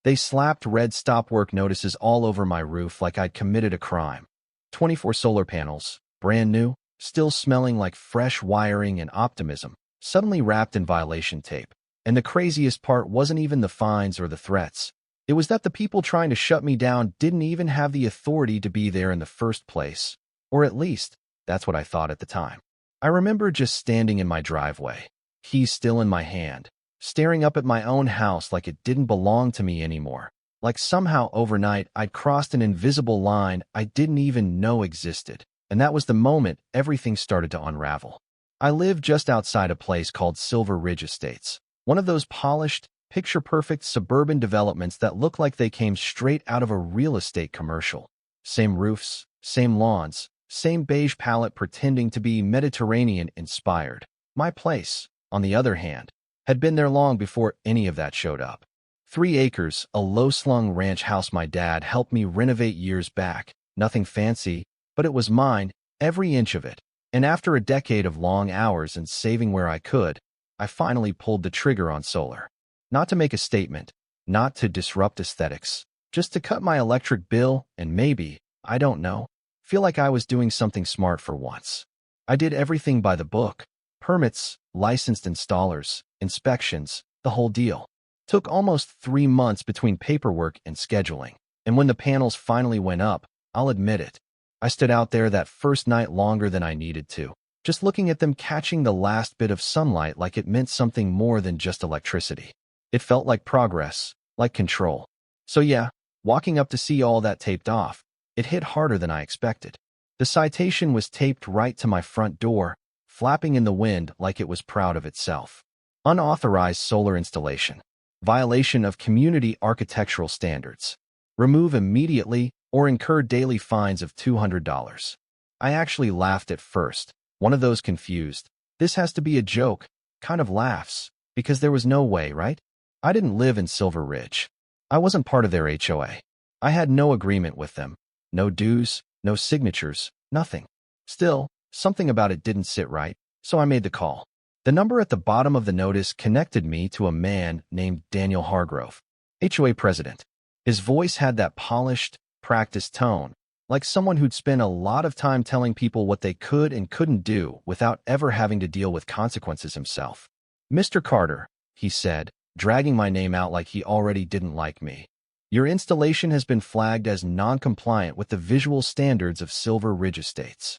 They slapped red stop work notices all over my roof like I'd committed a crime. 24 solar panels, brand new, still smelling like fresh wiring and optimism, suddenly wrapped in violation tape. And the craziest part wasn't even the fines or the threats. It was that the people trying to shut me down didn't even have the authority to be there in the first place. Or at least, that's what I thought at the time. I remember just standing in my driveway, keys still in my hand, staring up at my own house like it didn't belong to me anymore. Like somehow overnight I'd crossed an invisible line I didn't even know existed. And that was the moment everything started to unravel. I live just outside a place called Silver Ridge Estates, one of those polished, picture-perfect suburban developments that look like they came straight out of a real estate commercial. Same roofs, same lawns, same beige palette pretending to be Mediterranean-inspired. My place, on the other hand, had been there long before any of that showed up. 3 acres, a low-slung ranch house my dad helped me renovate years back. Nothing fancy, but it was mine, every inch of it. And after a decade of long hours and saving where I could, I finally pulled the trigger on solar. Not to make a statement, not to disrupt aesthetics, just to cut my electric bill and maybe, I don't know, feel like I was doing something smart for once. I did everything by the book. Permits, licensed installers, inspections, the whole deal. Took almost 3 months between paperwork and scheduling. And when the panels finally went up, I'll admit it, I stood out there that first night longer than I needed to, just looking at them catching the last bit of sunlight like it meant something more than just electricity. It felt like progress, like control. So yeah, walking up to see all that taped off, it hit harder than I expected. The citation was taped right to my front door, flapping in the wind like it was proud of itself. Unauthorized solar installation. Violation of community architectural standards. Remove immediately or incur daily fines of $200. I actually laughed at first, one of those confused, this has to be a joke, kind of laughs, because there was no way, right? I didn't live in Silver Ridge. I wasn't part of their HOA. I had no agreement with them. No dues, no signatures, nothing. Still, something about it didn't sit right, so I made the call. The number at the bottom of the notice connected me to a man named Daniel Hargrove, HOA president. His voice had that polished, practiced tone, like someone who'd spent a lot of time telling people what they could and couldn't do without ever having to deal with consequences himself. "Mr. Carter," he said, dragging my name out like he already didn't like me. "Your installation has been flagged as non-compliant with the visual standards of Silver Ridge Estates."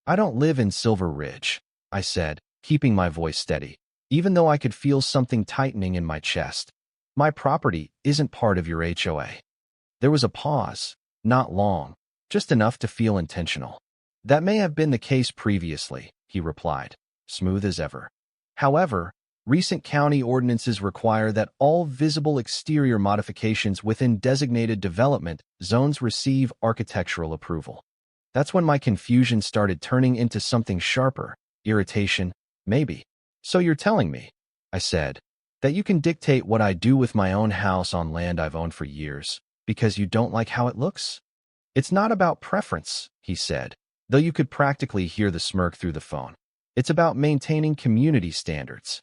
"I don't live in Silver Ridge," I said, keeping my voice steady, even though I could feel something tightening in my chest. "My property isn't part of your HOA." There was a pause, not long, just enough to feel intentional. "That may have been the case previously," he replied, smooth as ever. "However, recent county ordinances require that all visible exterior modifications within designated development zones receive architectural approval." That's when my confusion started turning into something sharper, irritation, maybe. "So you're telling me," I said, "that you can dictate what I do with my own house on land I've owned for years, because you don't like how it looks?" "It's not about preference," he said, though you could practically hear the smirk through the phone. "It's about maintaining community standards."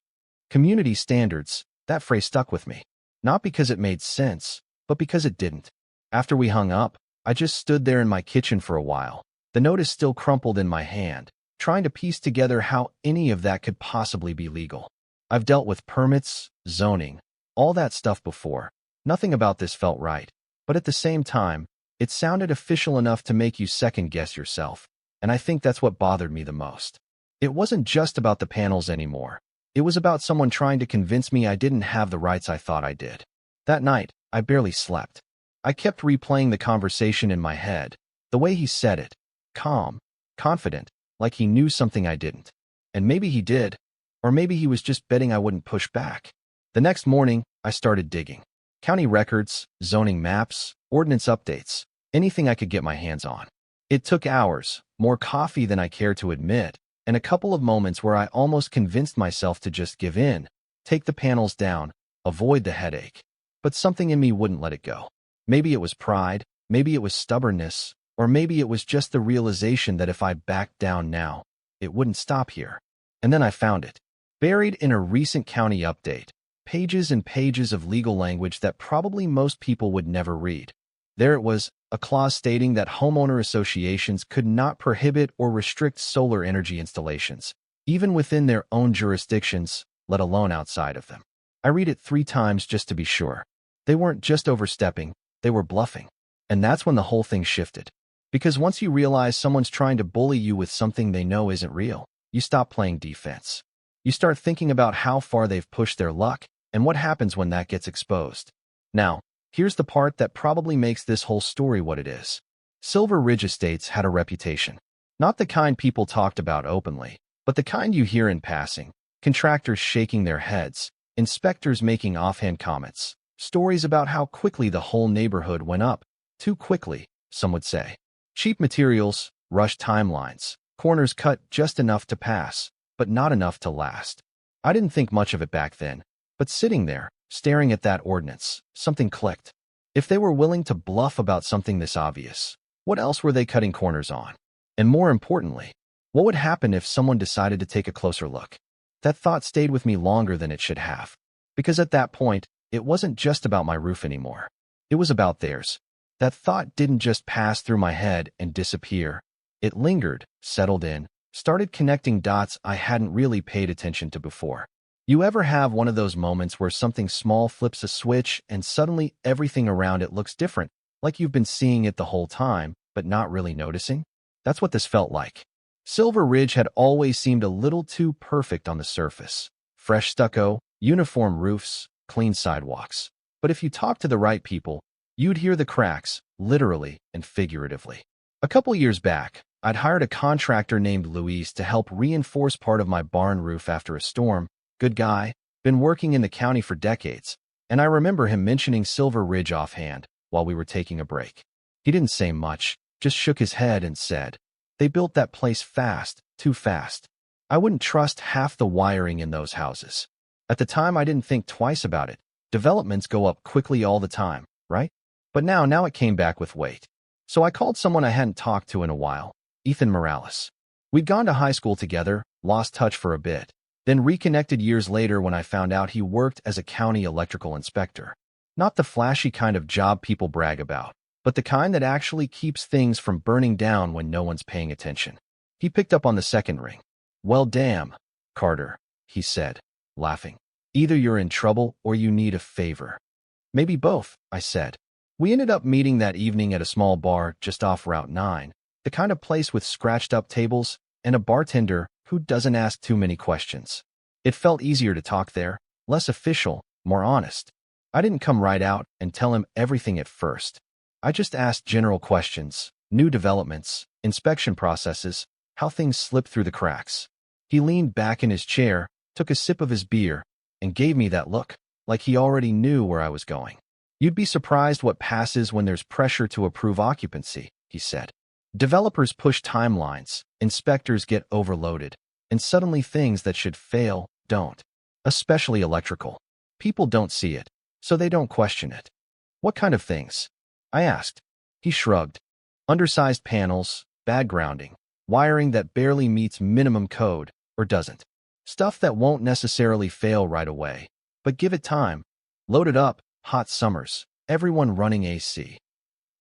Community standards, that phrase stuck with me. Not because it made sense, but because it didn't. After we hung up, I just stood there in my kitchen for a while, the notice still crumpled in my hand, trying to piece together how any of that could possibly be legal. I've dealt with permits, zoning, all that stuff before. Nothing about this felt right. But at the same time, it sounded official enough to make you second-guess yourself. And I think that's what bothered me the most. It wasn't just about the panels anymore. It was about someone trying to convince me I didn't have the rights I thought I did. That night, I barely slept. I kept replaying the conversation in my head, the way he said it, calm, confident, like he knew something I didn't. And maybe he did, or maybe he was just betting I wouldn't push back. The next morning, I started digging. County records, zoning maps, ordinance updates, anything I could get my hands on. It took hours, more coffee than I cared to admit, and a couple of moments where I almost convinced myself to just give in, take the panels down, avoid the headache. But something in me wouldn't let it go. Maybe it was pride, maybe it was stubbornness, or maybe it was just the realization that if I backed down now, it wouldn't stop here. And then I found it. Buried in a recent county update, pages and pages of legal language that probably most people would never read. There it was, a clause stating that homeowner associations could not prohibit or restrict solar energy installations, even within their own jurisdictions, let alone outside of them. I read it 3 times just to be sure. They weren't just overstepping, they were bluffing. And that's when the whole thing shifted. Because once you realize someone's trying to bully you with something they know isn't real, you stop playing defense. You start thinking about how far they've pushed their luck and what happens when that gets exposed. Now, here's the part that probably makes this whole story what it is. Silver Ridge Estates had a reputation. Not the kind people talked about openly, but the kind you hear in passing. Contractors shaking their heads, inspectors making offhand comments, stories about how quickly the whole neighborhood went up. Too quickly, some would say. Cheap materials, rushed timelines, corners cut just enough to pass, but not enough to last. I didn't think much of it back then, but sitting there, staring at that ordinance, something clicked. If they were willing to bluff about something this obvious, what else were they cutting corners on? And more importantly, what would happen if someone decided to take a closer look? That thought stayed with me longer than it should have. Because at that point, it wasn't just about my roof anymore. It was about theirs. That thought didn't just pass through my head and disappear. It lingered, settled in, started connecting dots I hadn't really paid attention to before. You ever have one of those moments where something small flips a switch and suddenly everything around it looks different, like you've been seeing it the whole time, but not really noticing? That's what this felt like. Silver Ridge had always seemed a little too perfect on the surface. Fresh stucco, uniform roofs, clean sidewalks. But if you talked to the right people, you'd hear the cracks, literally and figuratively. A couple years back, I'd hired a contractor named Luis to help reinforce part of my barn roof after a storm. Good guy, been working in the county for decades, and I remember him mentioning Silver Ridge offhand while we were taking a break. He didn't say much, just shook his head and said, "They built that place fast, too fast. I wouldn't trust half the wiring in those houses." At the time, I didn't think twice about it. Developments go up quickly all the time, right? But now it came back with weight. So I called someone I hadn't talked to in a while, Ethan Morales. We'd gone to high school together, lost touch for a bit, then reconnected years later when I found out he worked as a county electrical inspector. Not the flashy kind of job people brag about, but the kind that actually keeps things from burning down when no one's paying attention. He picked up on the second ring. "Well, damn, Carter," he said, laughing. "Either you're in trouble or you need a favor." "Maybe both," I said. We ended up meeting that evening at a small bar just off Route 9, the kind of place with scratched-up tables and a bartender who doesn't ask too many questions. It felt easier to talk there, less official, more honest. I didn't come right out and tell him everything at first. I just asked general questions, new developments, inspection processes, how things slip through the cracks. He leaned back in his chair, took a sip of his beer, and gave me that look, like he already knew where I was going. "You'd be surprised what passes when there's pressure to approve occupancy," he said. "Developers push timelines, inspectors get overloaded, and suddenly things that should fail don't. Especially electrical. People don't see it, so they don't question it." "What kind of things?" I asked. He shrugged. "Undersized panels, bad grounding, wiring that barely meets minimum code, or doesn't. Stuff that won't necessarily fail right away, but give it time. Load it up, hot summers, everyone running AC.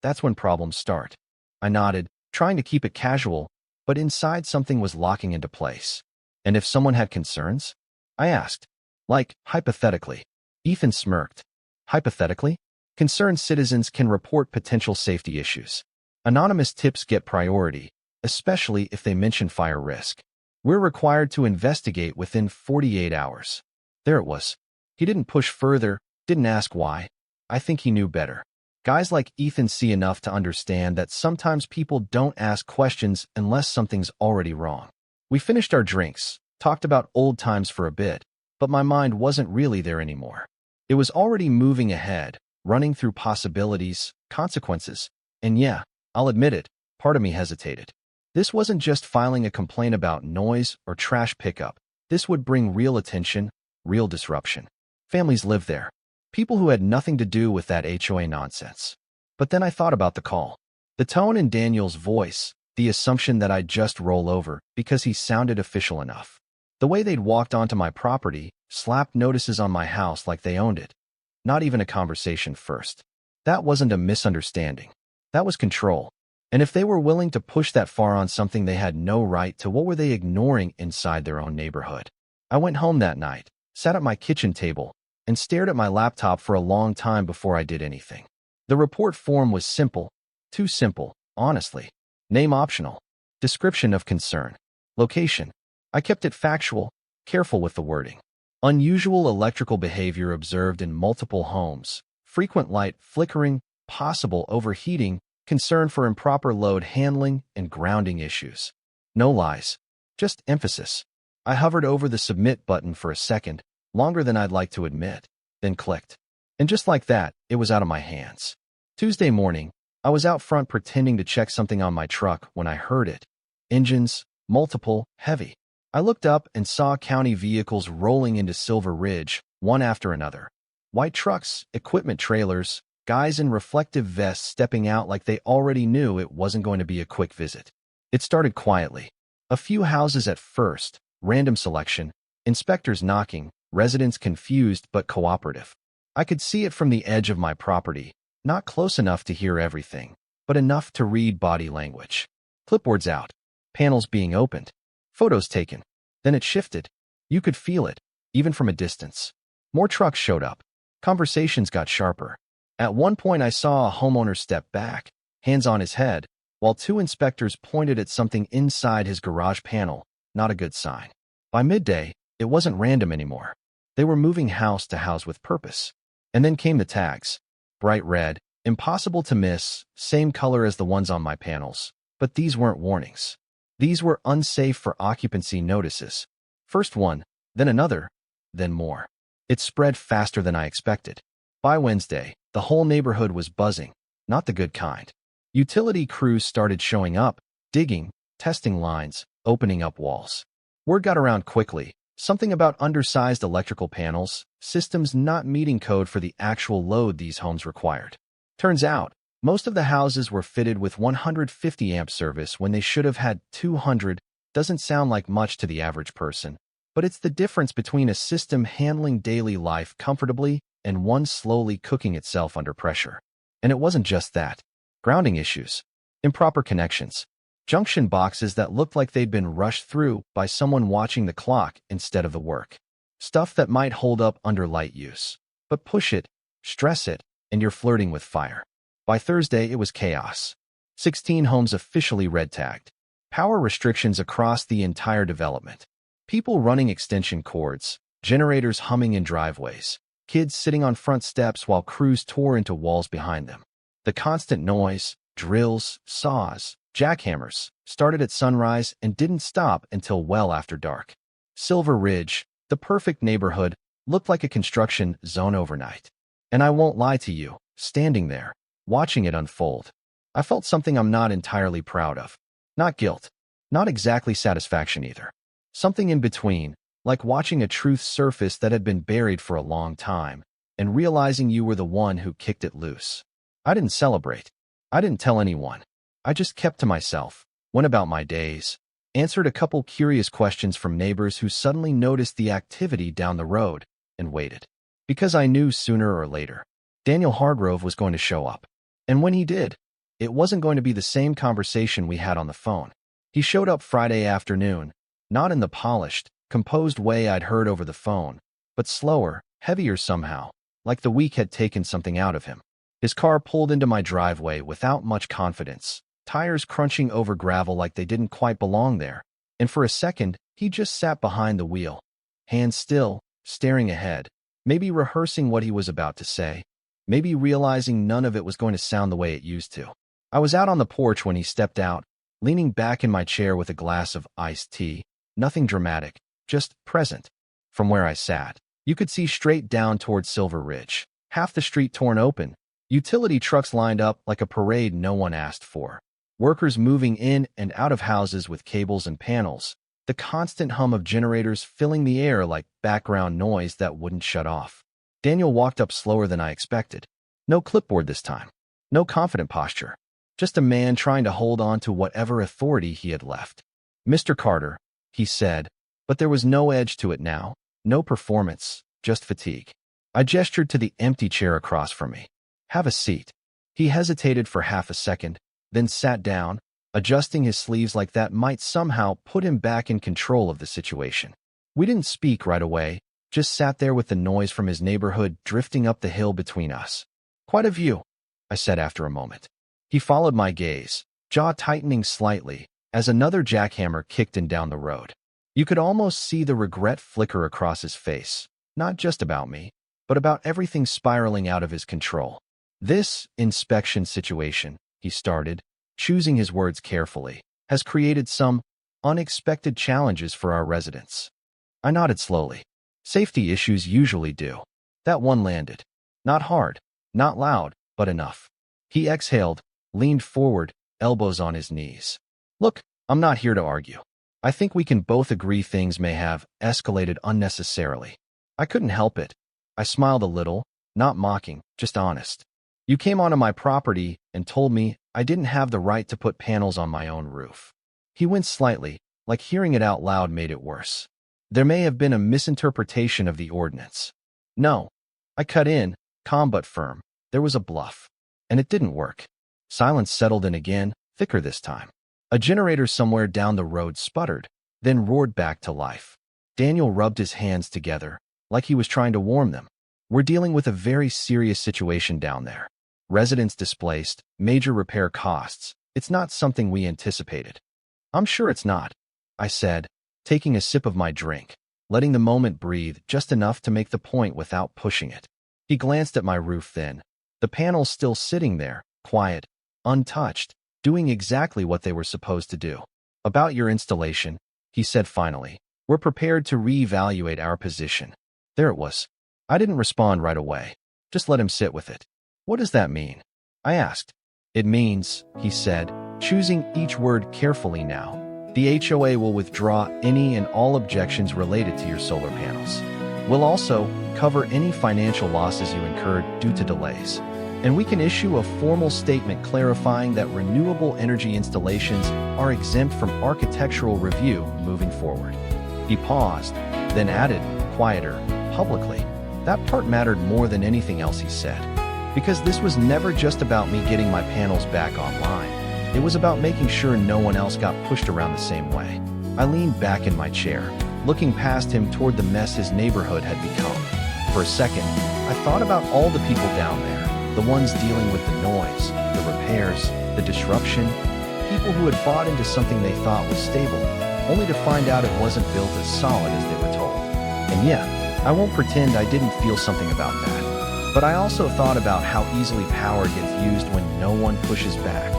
That's when problems start." I nodded, trying to keep it casual, but inside something was locking into place. "And if someone had concerns?" I asked. "Like, hypothetically." Ethan smirked. "Hypothetically? Concerned citizens can report potential safety issues. Anonymous tips get priority, especially if they mention fire risk. We're required to investigate within 48 hours. There it was. He didn't push further, didn't ask why. I think he knew better. Guys like Ethan see enough to understand that sometimes people don't ask questions unless something's already wrong. We finished our drinks, talked about old times for a bit, but my mind wasn't really there anymore. It was already moving ahead, running through possibilities, consequences, and yeah, I'll admit it, part of me hesitated. This wasn't just filing a complaint about noise or trash pickup. This would bring real attention, real disruption. Families live there. People who had nothing to do with that HOA nonsense. But then I thought about the call. The tone in Daniel's voice, the assumption that I'd just roll over because he sounded official enough. The way they'd walked onto my property, slapped notices on my house like they owned it. Not even a conversation first. That wasn't a misunderstanding. That was control. And if they were willing to push that far on something they had no right to, what were they ignoring inside their own neighborhood? I went home that night, sat at my kitchen table, and stared at my laptop for a long time before I did anything. The report form was simple. Too simple, honestly. Name optional. Description of concern. Location. I kept it factual, careful with the wording. Unusual electrical behavior observed in multiple homes. Frequent light flickering, possible overheating, concern for improper load handling, and grounding issues. No lies. Just emphasis. I hovered over the submit button for a second, longer than I'd like to admit, then clicked. And just like that, it was out of my hands. Tuesday morning, I was out front pretending to check something on my truck when I heard it. Engines, multiple, heavy. I looked up and saw county vehicles rolling into Silver Ridge, one after another. White trucks, equipment trailers, guys in reflective vests stepping out like they already knew it wasn't going to be a quick visit. It started quietly. A few houses at first, random selection, inspectors knocking, residents confused but cooperative. I could see it from the edge of my property, not close enough to hear everything, but enough to read body language. Clipboards out, panels being opened, photos taken. Then it shifted. You could feel it, even from a distance. More trucks showed up. Conversations got sharper. At one point I saw a homeowner step back, hands on his head, while two inspectors pointed at something inside his garage panel. Not a good sign. By midday, it wasn't random anymore. They were moving house to house with purpose. And then came the tags. Bright red, impossible to miss, same color as the ones on my panels. But these weren't warnings. These were unsafe for occupancy notices. First one, then another, then more. It spread faster than I expected. By Wednesday, the whole neighborhood was buzzing, not the good kind. Utility crews started showing up, digging, testing lines, opening up walls. Word got around quickly, something about undersized electrical panels, systems not meeting code for the actual load these homes required. Turns out, most of the houses were fitted with 150 amp service when they should have had 200. Doesn't sound like much to the average person, but it's the difference between a system handling daily life comfortably and one slowly cooking itself under pressure. And it wasn't just that. Grounding issues, improper connections, junction boxes that looked like they'd been rushed through by someone watching the clock instead of the work. Stuff that might hold up under light use. But push it, stress it, and you're flirting with fire. By Thursday, it was chaos. 16 homes officially red-tagged. Power restrictions across the entire development. People running extension cords, generators humming in driveways, kids sitting on front steps while crews tore into walls behind them. The constant noise, drills, saws, jackhammers, started at sunrise and didn't stop until well after dark. Silver Ridge, the perfect neighborhood, looked like a construction zone overnight. And I won't lie to you, standing there, watching it unfold, I felt something I'm not entirely proud of. Not guilt, not exactly satisfaction either. Something in between, like watching a truth surface that had been buried for a long time, and realizing you were the one who kicked it loose. I didn't celebrate. I didn't tell anyone. I just kept to myself, went about my days, answered a couple curious questions from neighbors who suddenly noticed the activity down the road, and waited. Because I knew sooner or later, Daniel Hargrove was going to show up. And when he did, it wasn't going to be the same conversation we had on the phone. He showed up Friday afternoon, not in the polished, composed way I'd heard over the phone, but slower, heavier somehow, like the week had taken something out of him. His car pulled into my driveway without much confidence, tires crunching over gravel like they didn't quite belong there, and for a second, he just sat behind the wheel, hands still, staring ahead, maybe rehearsing what he was about to say, maybe realizing none of it was going to sound the way it used to. I was out on the porch when he stepped out, leaning back in my chair with a glass of iced tea, nothing dramatic, just present. From where I sat, you could see straight down towards Silver Ridge, half the street torn open, utility trucks lined up like a parade no one asked for, workers moving in and out of houses with cables and panels, the constant hum of generators filling the air like background noise that wouldn't shut off. Daniel walked up slower than I expected. No clipboard this time. No confident posture. Just a man trying to hold on to whatever authority he had left. "Mr. Carter," he said, but there was no edge to it now, No performance, just fatigue. I gestured to the empty chair across from me. Have a seat. He hesitated for half a second, then sat down, adjusting his sleeves like that might somehow put him back in control of the situation. We didn't speak right away, just sat there with the noise from his neighborhood drifting up the hill between us. Quite a view, I said after a moment. He followed my gaze, jaw tightening slightly, as another jackhammer kicked in down the road. You could almost see the regret flicker across his face, not just about me, but about everything spiraling out of his control. This inspection situation, he started, choosing his words carefully, has created some unexpected challenges for our residents. I nodded slowly. Safety issues usually do. That one landed. Not hard, not loud, but enough. He exhaled, leaned forward, elbows on his knees. Look, I'm not here to argue. I think we can both agree things may have escalated unnecessarily. I couldn't help it. I smiled a little, not mocking, just honest. You came onto my property and told me I didn't have the right to put panels on my own roof. He winced slightly, like hearing it out loud made it worse. There may have been a misinterpretation of the ordinance. No. I cut in, calm but firm. There was a bluff. And it didn't work. Silence settled in again, thicker this time. A generator somewhere down the road sputtered, then roared back to life. Daniel rubbed his hands together, like he was trying to warm them. We're dealing with a very serious situation down there. Residents displaced, major repair costs. It's not something we anticipated. I'm sure it's not, I said, taking a sip of my drink, letting the moment breathe just enough to make the point without pushing it. He glanced at my roof then, the panels still sitting there, quiet, untouched, doing exactly what they were supposed to do. About your installation, he said finally, we're prepared to reevaluate our position. There it was. I didn't respond right away. Just let him sit with it. What does that mean? I asked. It means, he said, choosing each word carefully now. The HOA will withdraw any and all objections related to your solar panels. We'll also cover any financial losses you incurred due to delays. And we can issue a formal statement clarifying that renewable energy installations are exempt from architectural review moving forward. He paused, then added, quieter, publicly. That part mattered more than anything else he said. Because this was never just about me getting my panels back online. It was about making sure no one else got pushed around the same way. I leaned back in my chair, looking past him toward the mess his neighborhood had become. For a second, I thought about all the people down there. The ones dealing with the noise, the repairs, the disruption, people who had bought into something they thought was stable, only to find out it wasn't built as solid as they were told. And yeah, I won't pretend I didn't feel something about that. But I also thought about how easily power gets used when no one pushes back,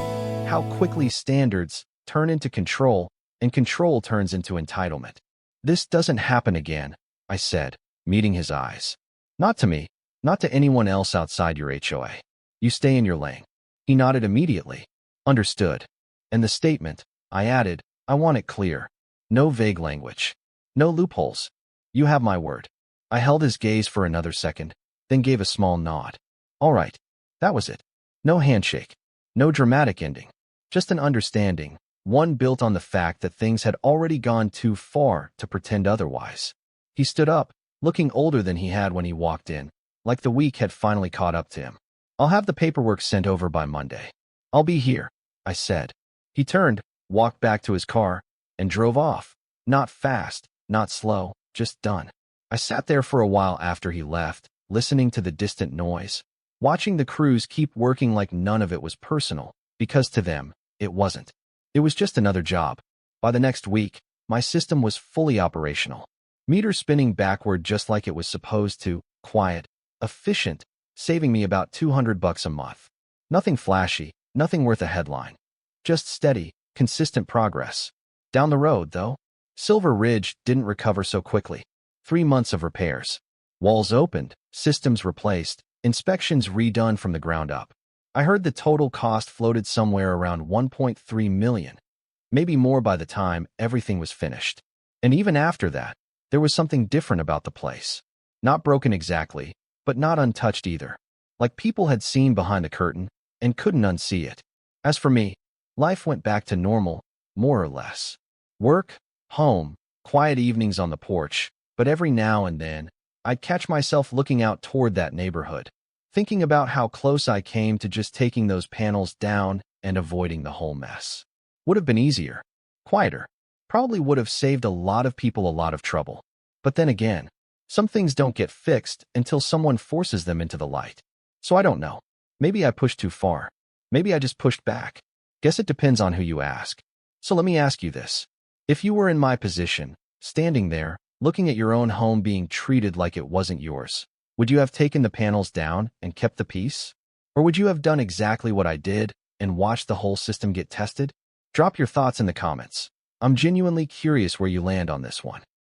how quickly standards turn into control and control turns into entitlement. This doesn't happen again, I said, meeting his eyes. Not to me. Not to anyone else outside your HOA. You stay in your lane. He nodded immediately. Understood. And the statement, I added, I want it clear. No vague language. No loopholes. You have my word. I held his gaze for another second, then gave a small nod. All right. That was it. No handshake. No dramatic ending. Just an understanding, one built on the fact that things had already gone too far to pretend otherwise. He stood up, looking older than he had when he walked in. Like the week had finally caught up to him. I'll have the paperwork sent over by Monday. I'll be here, I said. He turned, walked back to his car, and drove off. Not fast, not slow, just done. I sat there for a while after he left, listening to the distant noise, watching the crews keep working like none of it was personal, because to them, it wasn't. It was just another job. By the next week, my system was fully operational. Meter spinning backward just like it was supposed to, quiet, efficient, saving me about $200 a month. Nothing flashy, nothing worth a headline. Just steady, consistent progress. Down the road, though, Silver Ridge didn't recover so quickly. 3 months of repairs. Walls opened, systems replaced, inspections redone from the ground up. I heard the total cost floated somewhere around $1.3 million. Maybe more by the time everything was finished. And even after that, there was something different about the place. Not broken exactly, but not untouched either. Like people had seen behind the curtain and couldn't unsee it. As for me, life went back to normal, more or less. Work, home, quiet evenings on the porch, but every now and then, I'd catch myself looking out toward that neighborhood, thinking about how close I came to just taking those panels down and avoiding the whole mess. Would have been easier, quieter, probably would have saved a lot of people a lot of trouble. But then again, some things don't get fixed until someone forces them into the light. So I don't know. Maybe I pushed too far. Maybe I just pushed back. Guess it depends on who you ask. So let me ask you this. If you were in my position, standing there, looking at your own home being treated like it wasn't yours, would you have taken the panels down and kept the peace? Or would you have done exactly what I did and watched the whole system get tested? Drop your thoughts in the comments. I'm genuinely curious where you land on this one.